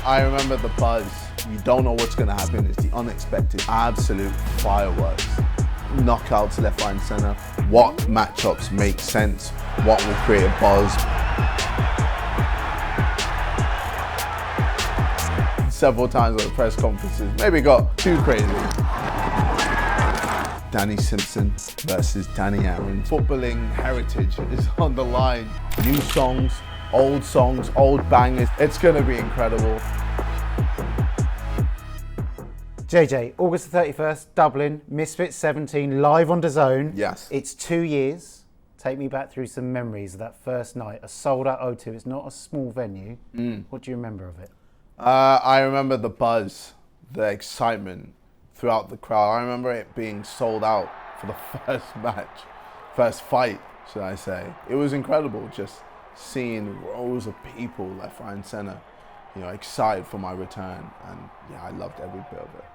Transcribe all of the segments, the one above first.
I remember the buzz. You don't know what's going to happen. It's the unexpected, absolute fireworks. Knockouts left, right, and center. What matchups make sense? What will create a buzz? Several times at the press conferences, maybe got too crazy. Danny Simpson versus Danny Aaron. Footballing heritage is on the line. New songs, old bangers. It's gonna be incredible. JJ, August the 31st, Dublin, Misfits 17, live on DAZN. Yes. It's 2 years. Take me back through some memories of that first night. A sold out O2, it's not a small venue. What do you remember of it? I remember the buzz, the excitement throughout the crowd. I remember it being sold out for the first fight, should I say. It was incredible just seeing rows of people left, right, and center, excited for my return. And yeah, I loved every bit of it.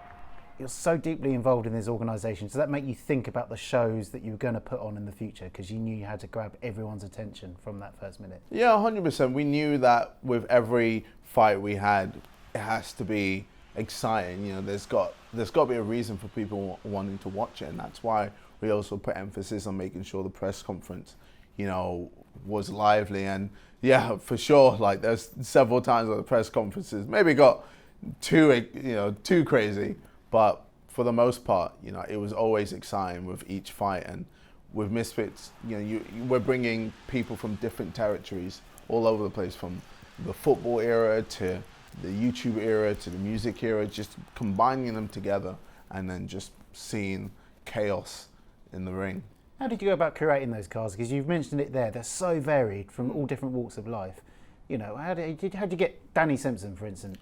You're so deeply involved in this organisation. Does that make you think about the shows that you were going to put on in the future? Because you knew you had to grab everyone's attention from that first minute. Yeah, 100%. We knew that with every fight we had, it has to be exciting. There's got to be a reason for people wanting to watch it, and that's why we also put emphasis on making sure the press conference, was lively. And yeah, for sure, like there's several times at the press conferences, maybe got too crazy. But for the most part, it was always exciting with each fight. And with Misfits, we're bringing people from different territories all over the place, from the football era to the YouTube era to the music era, just combining them together and then just seeing chaos in the ring. How did you go about curating those cards? Because you've mentioned it there, they're so varied from all different walks of life. How did you get Danny Simpson, for instance,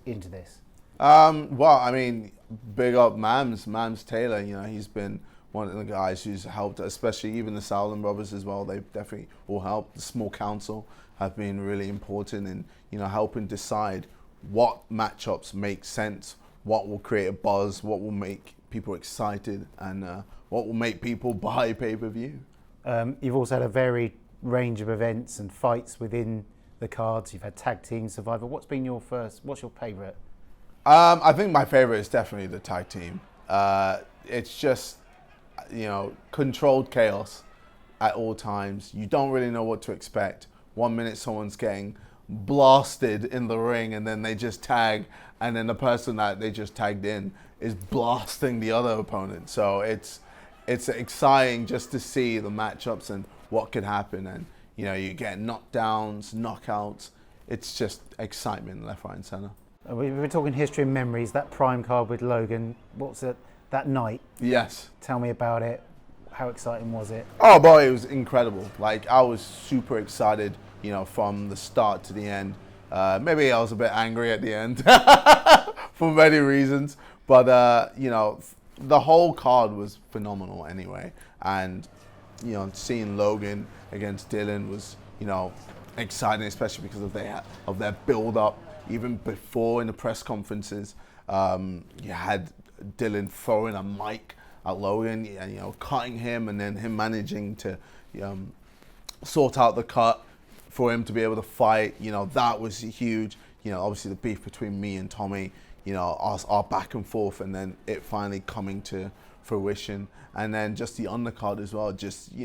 into this? Well, I mean, big up Mams Taylor. He's been one of the guys who's helped, especially even the Southern Brothers as well. They've definitely all helped. The Small Council have been really important in, helping decide what matchups make sense, what will create a buzz, what will make people excited, and what will make people buy pay-per-view. You've also had a varied range of events and fights within the cards. You've had tag team, Survivor. What's your favourite? I think my favorite is definitely the tag team. It's just, controlled chaos at all times. You don't really know what to expect. 1 minute someone's getting blasted in the ring and then they just tag, and then the person that they just tagged in is blasting the other opponent. So it's exciting just to see the matchups and what could happen. And, you get knockdowns, knockouts. It's just excitement left, right, and center. We've been talking history and memories. That prime card with Logan, what's it, that night? Yes. Tell me about it. How exciting was it? Oh boy, it was incredible. Like, I was super excited, from the start to the end. Maybe I was a bit angry at the end for many reasons, but the whole card was phenomenal anyway. And seeing Logan against Dylan was exciting, especially because of their build up. Even before in the press conferences, you had Dylan throwing a mic at Logan and cutting him, and then him managing to sort out the cut for him to be able to fight. That was huge. Obviously the beef between me and Tommy, our back and forth, and then it finally coming to fruition. And then just the undercard as well, just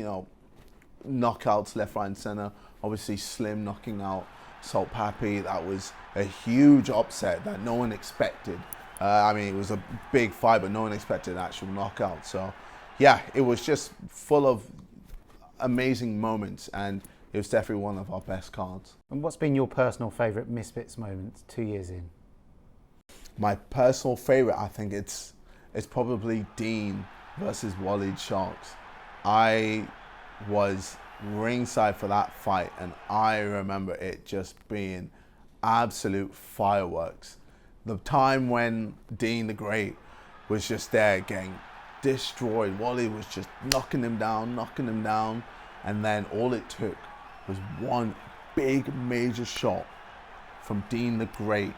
knockouts left, right, and center. Obviously Slim knocking out Salt Pappy. That was a huge upset that no one expected. It was a big fight, but no one expected an actual knockout. So yeah, it was just full of amazing moments, and it was definitely one of our best cards. And what's been your personal favourite Misfits moment 2 years in? My personal favourite, I think it's probably Dean versus Waleed Sharks. I was ringside for that fight, and I remember it just being absolute fireworks. The time when Dean the Great was just there getting destroyed. Wally was just knocking him down, and then all it took was one big major shot from Dean the Great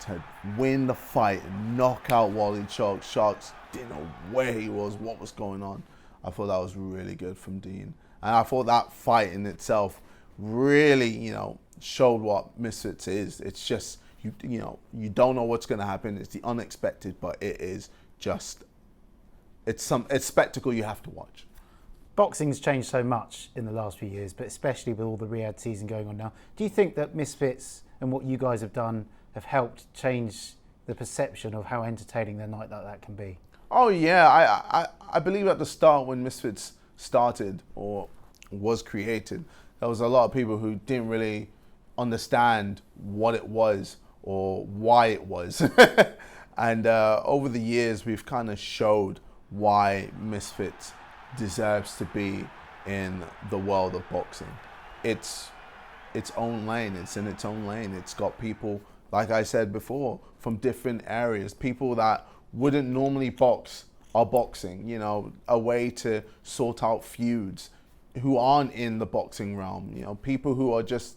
to win the fight and knock out Waleed Sharks. Sharks didn't know where he was, what was going on. I thought that was really good from Dean. And I thought that fight in itself really, showed what Misfits is. It's just you don't know what's going to happen. It's the unexpected, but it is just it's spectacle you have to watch. Boxing's changed so much in the last few years, but especially with all the Riyadh season going on now. Do you think that Misfits and what you guys have done have helped change the perception of how entertaining a night like that can be? Oh yeah, I believe at the start when Misfits started or was created, there was a lot of people who didn't really understand what it was or why it was. And over the years, we've kind of showed why Misfits deserves to be in the world of boxing. It's its own lane. It's in its own lane. It's got people, like I said before, from different areas. People that wouldn't normally box are boxing, you know, a way to sort out feuds, who aren't in the boxing realm, you know, people who are just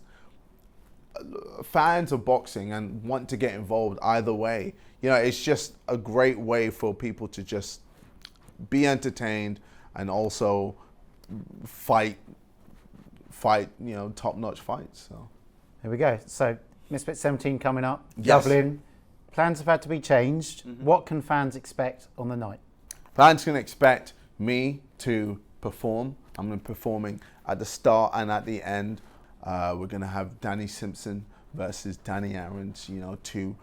fans of boxing and want to get involved either way. You know, it's just a great way for people to just be entertained and also fight, you know, top-notch fights. So there we go. So Misfits 17 coming up, yes. Dublin. Plans have had to be changed. Mm-hmm. What can fans expect on the night? Fans can expect me to perform. I'm going to be performing at the start and at the end. We're going to have Danny Simpson versus Danny Aarons, you know, two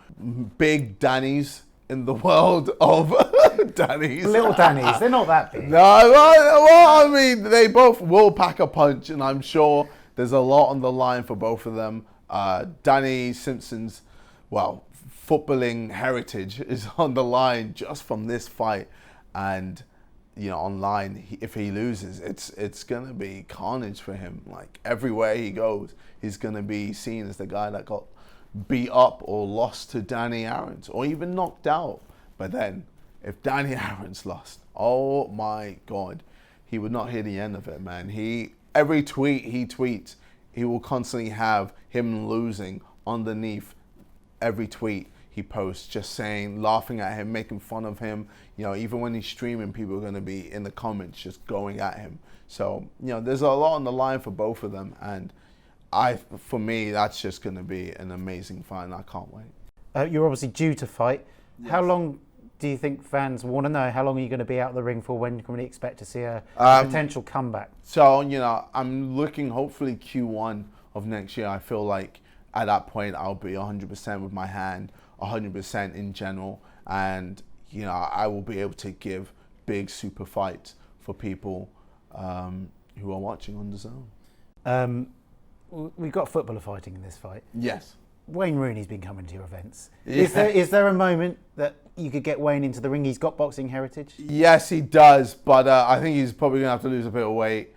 big Dannys in the world of Dannys. Little Dannys, they're not that big. No, well, I mean, they both will pack a punch, and I'm sure there's a lot on the line for both of them. Danny Simpson's, footballing heritage is on the line just from this fight. And, you know, online, if he loses, it's going to be carnage for him. Like, everywhere he goes, he's going to be seen as the guy that got beat up or lost to Danny Aarons or even knocked out. But then, if Danny Aarons lost, oh my God, he would not hear the end of it, man. Every tweet he tweets, he will constantly have him losing underneath every tweet he posts, just saying, laughing at him, making fun of him. You know, even when he's streaming, people are going to be in the comments just going at him. So, you know, there's a lot on the line for both of them. And for me, that's just going to be an amazing fight, and I can't wait. You're obviously due to fight. Yes. How long do you think fans want to know? How long are you going to be out of the ring for? When can we expect to see a potential comeback? So, you know, I'm looking hopefully Q1 of next year. I feel like at that point I'll be 100% with my hand, 100% in general, and you know, I will be able to give big super fights for people who are watching on DAZN. We've got footballer fighting in this fight. Yes. Wayne Rooney's been coming to your events. Yeah. Is there a moment that you could get Wayne into the ring? He's got boxing heritage. Yes, he does, but I think he's probably going to have to lose a bit of weight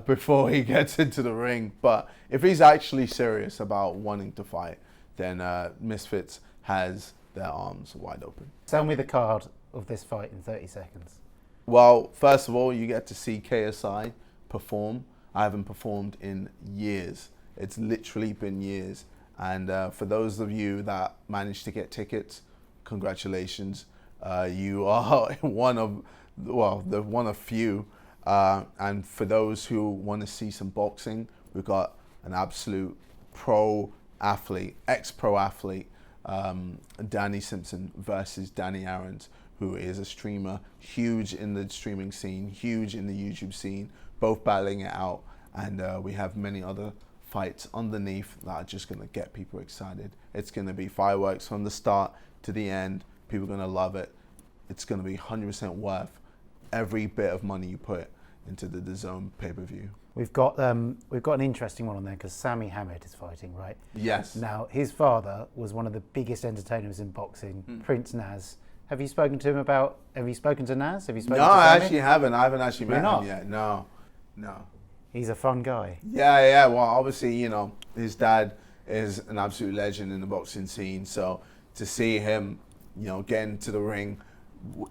before he gets into the ring. But if he's actually serious about wanting to fight, then Misfits has their arms wide open. Tell me the card of this fight in 30 seconds. Well, first of all, you get to see KSI perform. I haven't performed in years. It's literally been years. And for those of you that managed to get tickets, congratulations. You are one of few. And for those who want to see some boxing, we've got an absolute pro athlete, ex-pro athlete, Danny Simpson versus Danny Aarons, who is a streamer, huge in the streaming scene, huge in the YouTube scene, both battling it out. And we have many other fights underneath that are just going to get people excited. It's going to be fireworks from the start to the end. People are going to love it. It's going to be 100% worth every bit of money you put into the DAZN pay-per-view. We've got an interesting one on there because Sami Hamed is fighting, right? Yes. Now, his father was one of the biggest entertainers in boxing, Prince Naz. Have you spoken to Naz? Have you spoken to Sami? No, I actually haven't. I haven't actually met him yet. No. He's a fun guy. Yeah. Well, obviously, you know, his dad is an absolute legend in the boxing scene. So to see him, you know, get into the ring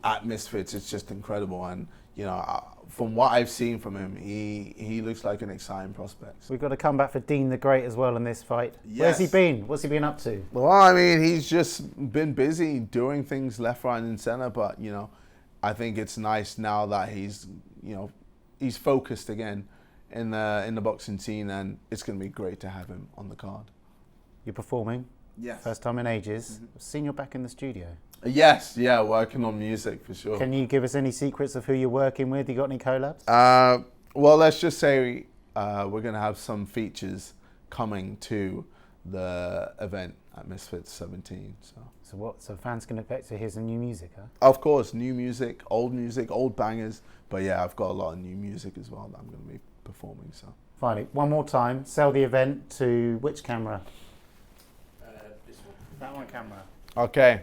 at Misfits, it's just incredible. And, you know, from what I've seen from him, he looks like an exciting prospect. We've got to come back for Dean the Great as well in this fight. Yes. Where's he been? What's he been up to? Well, I mean, he's just been busy doing things left, right, and center. But, you know, I think it's nice now that he's focused again in the boxing scene, and it's going to be great to have him on the card. You're performing? Yes. First time in ages. I've seen you're back in the studio. Yes, yeah, working on music for sure. Can you give us any secrets of who you're working with? You got any collabs? Well, let's just say we're going to have some features coming to the event at Misfits 17. So fans can expect to hear some new music, huh? Of course, new music, old bangers. But yeah, I've got a lot of new music as well that I'm going to be performing. So finally, one more time, sell the event to which camera? This one. That one camera. Okay.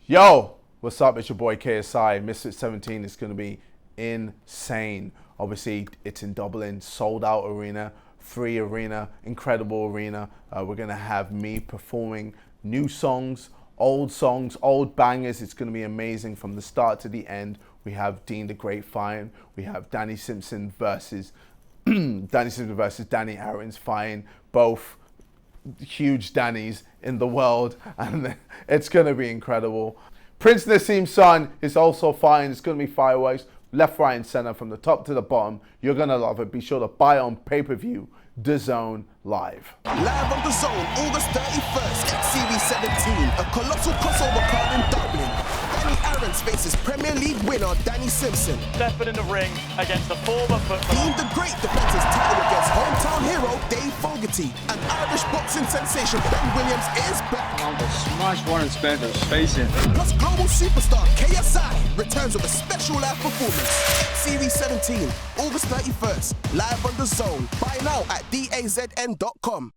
Yo, what's up? It's your boy KSI. Misfits 17 is going to be insane. Obviously, it's in Dublin, sold out arena, free arena, incredible arena. We're going to have me performing new songs, old bangers. It's going to be amazing from the start to the end. We have Dean the Great Fine. We have Danny Simpson versus Danny Aaron's Fine. Both huge Dannys in the world, and it's going to be incredible. Prince Nassim's son is also fine. It's going to be fireworks, left, right, and center from the top to the bottom. You're going to love it. Be sure to buy it on pay-per-view. DAZN Live. Live on DAZN, August 31st at Series 17, a colossal crossover card in Dublin. Danny Aaron faces Premier League winner Danny Simpson. Stepping in the ring against the former footballer. Dean the Great defends his title against hometown hero Dave Fogarty. And Irish boxing sensation Ben Williams is back. To smash Warren Spencer's face in. Plus global superstar KSI returns with a special live performance. Series 17, August 31st, live on DAZN. Buy now at DAZN.com.